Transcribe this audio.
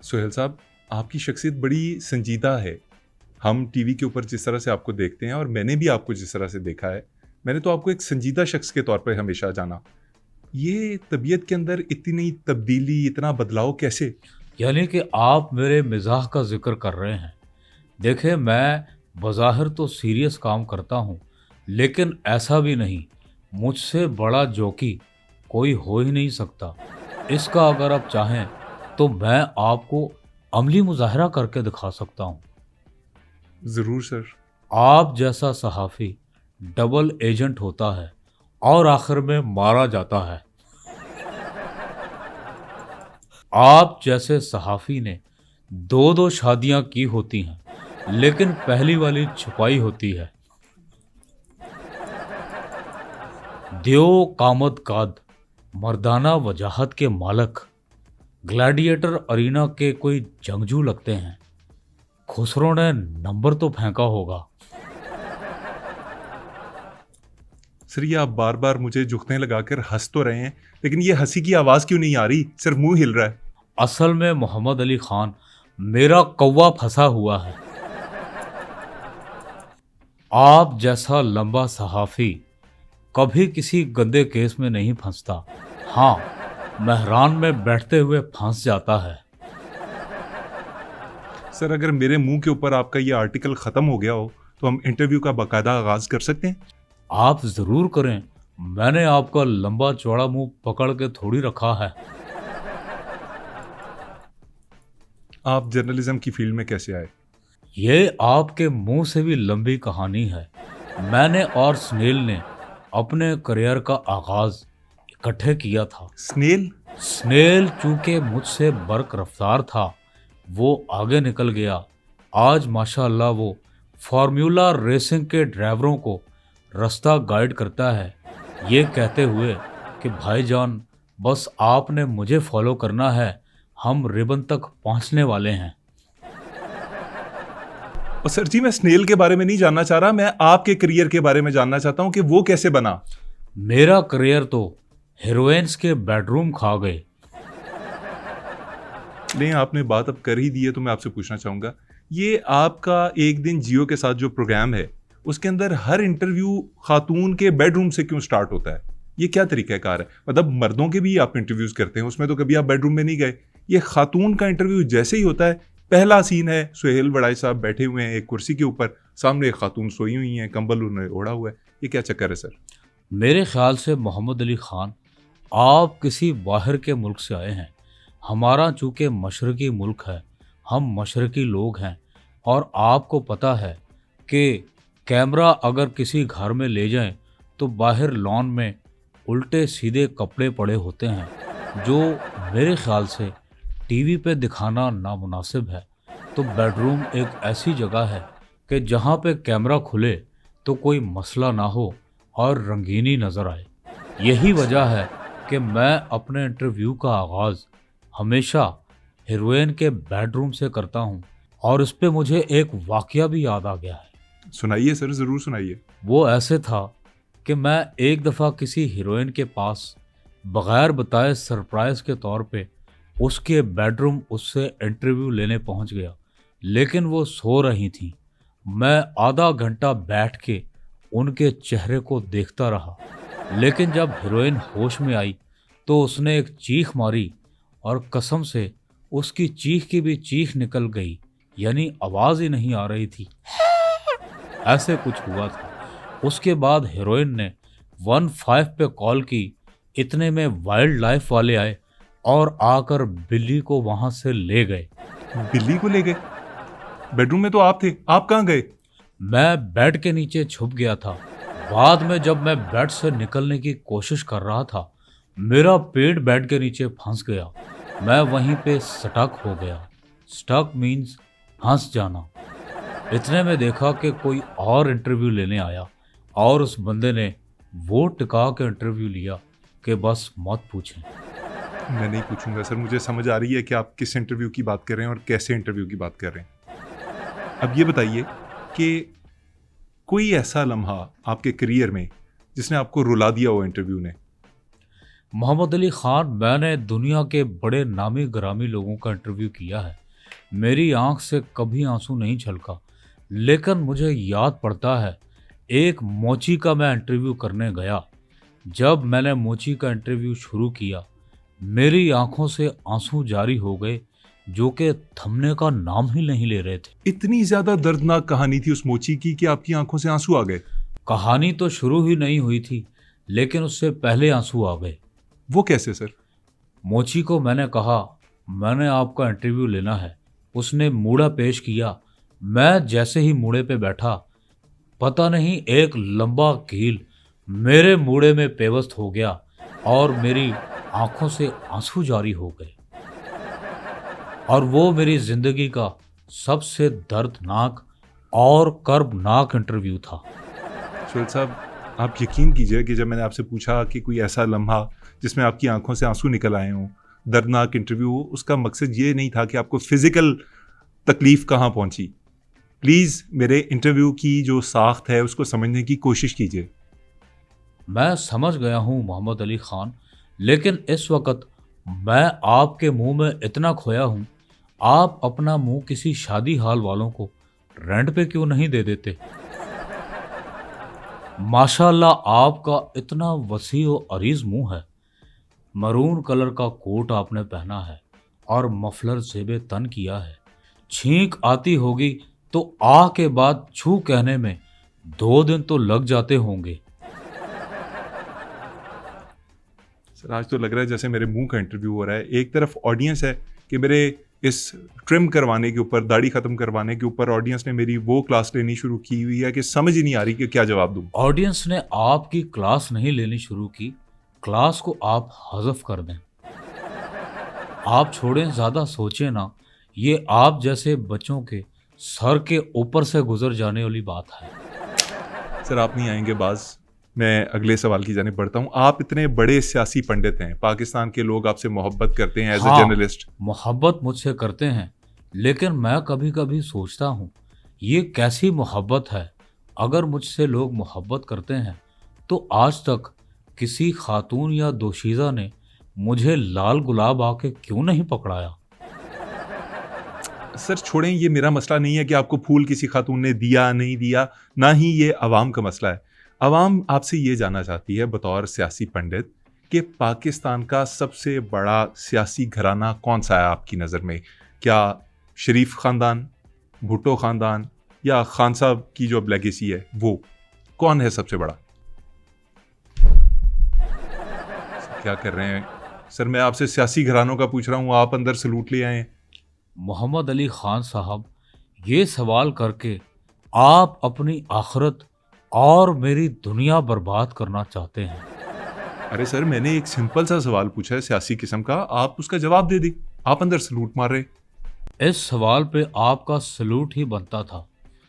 सुहेल साहब, आपकी शख्सियत बड़ी संजीदा है। हम टीवी के ऊपर जिस तरह से आपको देखते हैं और मैंने भी आपको जिस तरह से देखा है, मैंने तो आपको एक संजीदा शख्स के तौर पे हमेशा जाना। ये तबीयत के अंदर इतनी तब्दीली, इतना बदलाव कैसे? यानी कि आप मेरे मिज़ाह का ज़िक्र कर रहे हैं। देखिए, मैं बज़ाहिर तो सीरियस काम करता हूँ, लेकिन ऐसा भी नहीं, मुझसे बड़ा जॉकी कोई हो ही नहीं सकता। इसका अगर आप चाहें, तो मैं आपको अमली मुज़ाहरा करके दिखा सकता हूँ। ज़रूर सर। आप जैसा सहाफ़ी डबल एजेंट होता है और आखिर में मारा जाता है। आप जैसे सहाफ़ी ने 2-2 शादियाँ की होती हैं, लेकिन पहली वाली छुपाई होती है। द्यो कामद काद, मर्दाना वजाहत के मालक, ग्लैडिएटर अरीना के कोई जंगजू लगते हैं। खुसरो ने नंबर तो फेंका होगा। सर, ये आप बार-बार मुझे जुख्ते लगाकर हँस तो रहे हैं, लेकिन ये हँसी की आवाज़ क्यों नहीं आ रही? सिर्फ मुँह हिल रहा है। असल में मोहम्मद अली खान मेरा कौवा फंसा हुआ है। आप जैसा लंबा सहाफ़ी कभी किसी गंदे केस में नहीं फंसता। हाँ, मेहरान में बैठते हुए फंस जाता है। सर, अगर मेरे मुँह के ऊपर आपका ये आर्टिकल ख़त्म हो गया हो, तो हम इंटरव्यू का बाकायदा आगाज़ कर सकते हैं? आप ज़रूर करें। मैंने आपका लंबा चौड़ा मुंह पकड़ के थोड़ी रखा है। आप जर्नलिज़्म की फ़ील्ड में कैसे आए? ये आपके मुंह से भी लंबी कहानी है। मैंने और स्नेल ने अपने करियर का आगाज़ इकट्ठे किया था। स्नेल? स्नेल चूंकि मुझसे बर्क रफ्तार था, वो आगे निकल गया। आज माशाअल्लाह वो फार्मूला रेसिंग के ड्राइवरों को रास्ता गाइड करता है, ये कहते हुए कि भाईजान, बस आपने मुझे फॉलो करना है, हम रिबन तक पहुंचने वाले हैं। और सर जी, मैं स्नेल के बारे में नहीं जानना चाह रहा, मैं आपके करियर के बारे में जानना चाहता हूं कि वो कैसे बना। मेरा करियर तो हीरोइंस के बेडरूम खा गए। नहीं, आपने बात अब कर ही दी है तो मैं आपसे पूछना चाहूंगा, ये आपका एक दिन जियो के साथ जो प्रोग्राम है, उसके अंदर हर इंटरव्यू खातून के बेडरूम से क्यों स्टार्ट होता है? ये क्या तरीकाकार है? मतलब मर्दों के भी आप इंटरव्यूज करते हैं, उसमें तो कभी आप बेडरूम में नहीं गए। ये खातून का इंटरव्यू जैसे ही होता है, पहला सीन है सुहेल वड़ाई साहब बैठे हुए हैं एक कुर्सी के ऊपर, सामने एक खातून सोई हुई हैं, कंबल उन्हें ओढ़ा हुआ है। ये क्या चक्कर है सर? मेरे ख्याल से मोहम्मद अली खान, आप किसी बाहर के मुल्क से आए हैं। हमारा चूंकि मशरकी मुल्क है, हम मशरकी लोग हैं, और आपको पता है कि कैमरा अगर किसी घर में ले जाएं तो बाहर लॉन में उल्टे सीधे कपड़े पड़े होते हैं, जो मेरे ख्याल से टीवी पे दिखाना नामुनासिब है। तो बेडरूम एक ऐसी जगह है कि जहाँ पे कैमरा खुले तो कोई मसला ना हो और रंगीनी नज़र आए। यही वजह है कि मैं अपने इंटरव्यू का आगाज़ हमेशा हीरोइन के बेडरूम से करता हूँ, और इस पे मुझे एक वाकया भी याद आ गया है। सुनाइए सर, जरूर सुनाइए। वो ऐसे था कि मैं एक दफ़ा किसी हीरोइन के पास बग़ैर बताए सरप्राइज़ के तौर पे उसके बेडरूम उससे इंटरव्यू लेने पहुंच गया, लेकिन वो सो रही थी। मैं आधा घंटा बैठ के उनके चेहरे को देखता रहा, लेकिन जब हीरोइन होश में आई तो उसने एक चीख मारी, और कसम से उसकी चीख की भी चीख निकल गई, यानी आवाज़ ही नहीं आ रही थी। ऐसे कुछ हुआ था। उसके बाद हीरोइन ने 15 पे कॉल की। इतने में वाइल्ड लाइफ वाले आए और आकर बिल्ली को वहां से ले गए। बिल्ली को ले गए? बेडरूम में तो आप थे, आप कहाँ गए? मैं बेड के नीचे छुप गया था। बाद में जब मैं बेड से निकलने की कोशिश कर रहा था, मेरा पेट बेड के नीचे फंस गया। मैं वहीं पे स्टक हो गया। स्टक मीन्स फंस जाना। इतने में देखा कि कोई और इंटरव्यू लेने आया, और उस बंदे ने वो टिका के इंटरव्यू लिया कि बस मत पूछें। मैं नहीं पूछूंगा सर, मुझे समझ आ रही है कि आप किस इंटरव्यू की बात कर रहे हैं और कैसे इंटरव्यू की बात कर रहे हैं। अब ये बताइए कि कोई ऐसा लम्हा आपके करियर में जिसने आपको रुला दिया हो इंटरव्यू ने? मोहम्मद अली खान, मैंने दुनिया के बड़े नामी गिरामी लोगों का इंटरव्यू किया है। मेरी आंख से कभी आंसू नहीं छलका, लेकिन मुझे याद पड़ता है एक मोची का मैं इंटरव्यू करने गया। जब मैंने मोची का इंटरव्यू शुरू किया, मेरी आंखों से आंसू जारी हो गए, जो कि थमने का नाम ही नहीं ले रहे थे। इतनी ज्यादा दर्दनाक कहानी थी उस मोची की कि आपकी आंखों से आंसू आ गए? कहानी तो शुरू ही नहीं हुई थी, लेकिन उससे पहले आंसू आ गए। वो कैसे सर? मोची को मैंने कहा, मैंने आपका इंटरव्यू लेना है। उसने मूड़ा पेश किया। मैं जैसे ही मूड़े पे बैठा, पता नहीं एक लंबा कील मेरे मूड़े में पेवस्त हो गया और मेरी आंखों से आंसू जारी हो गए। और वो मेरी जिंदगी का सबसे दर्दनाक और कर्बनाक इंटरव्यू था। सुहेल साहब, आप यकीन कीजिए कि जब मैंने आपसे पूछा कि कोई ऐसा लम्हा जिसमें आपकी आंखों से आंसू निकल आए हों, दर्दनाक इंटरव्यू, उसका मकसद ये नहीं था कि आपको फिजिकल तकलीफ कहाँ पहुंची। प्लीज़ मेरे इंटरव्यू की जो साख्त है उसको समझने की कोशिश कीजिए। मैं समझ गया हूँ मोहम्मद अली खान, लेकिन इस वक्त मैं आपके मुंह में इतना खोया हूँ, आप अपना मुंह किसी शादी हाल वालों को रेंट पे क्यों नहीं दे देते? माशाल्लाह, आपका इतना वसी और अरीज मुंह है। मरून कलर का कोट आपने पहना है और मफलर जेबे तन किया है। छींक आती होगी तो आ के बाद छू कहने में 2 दिन तो लग जाते होंगे। सर, आज तो लग रहा है जैसे मेरे मुंह का इंटरव्यू हो रहा है। एक तरफ ऑडियंस है कि मेरे इस ट्रिम करवाने के ऊपर, दाढ़ी ख़त्म करवाने के ऊपर ऑडियंस ने मेरी वो क्लास लेनी शुरू की हुई है कि समझ ही नहीं आ रही कि क्या जवाब दूँ। ऑडियंस ने आपकी क्लास नहीं लेनी शुरू की, क्लास को आप हज़फ कर दें। आप छोड़ें, ज़्यादा सोचें ना। ये आप जैसे बच्चों के सर के ऊपर से गुजर जाने वाली बात है। सर, आप नहीं आएंगे बाज, मैं अगले सवाल की जानिब बढ़ता हूँ। आप इतने बड़े सियासी पंडित हैं, पाकिस्तान के लोग आपसे मोहब्बत करते हैं एज ए जर्नलिस्ट। मोहब्बत मुझसे करते हैं, लेकिन मैं कभी कभी सोचता हूँ ये कैसी मोहब्बत है। अगर मुझसे लोग मोहब्बत करते हैं तो आज तक किसी खातून या दोशीज़ा ने मुझे लाल गुलाब आके क्यों नहीं पकड़ाया? सर छोड़ें, ये मेरा मसला नहीं है कि आपको फूल किसी खातून ने दिया नहीं दिया, ना ही ये अवाम का मसला है। अवाम आपसे ये जानना चाहती है बतौर सियासी पंडित कि पाकिस्तान का सबसे बड़ा सियासी घराना कौन सा है आपकी नज़र में? क्या शरीफ ख़ानदान, भुट्टो ख़ानदान, या खान साहब की जो अब लेगेसी है वो कौन है सबसे बड़ा? क्या कर रहे हैं सर? मैं आपसे सियासी घरानों का पूछ रहा हूँ, आप अंदर सलूट ले आए हैं। मोहम्मद अली खान साहब, ये सवाल करके आप अपनी आखिरत और मेरी दुनिया बर्बाद करना चाहते हैं। अरे सर, मैंने एक सिंपल सा सवाल पूछा है सियासी किस्म का, आप उसका जवाब दे दी। आप अंदर सलूट मार रहे। इस सवाल पे आपका सलूट ही बनता था।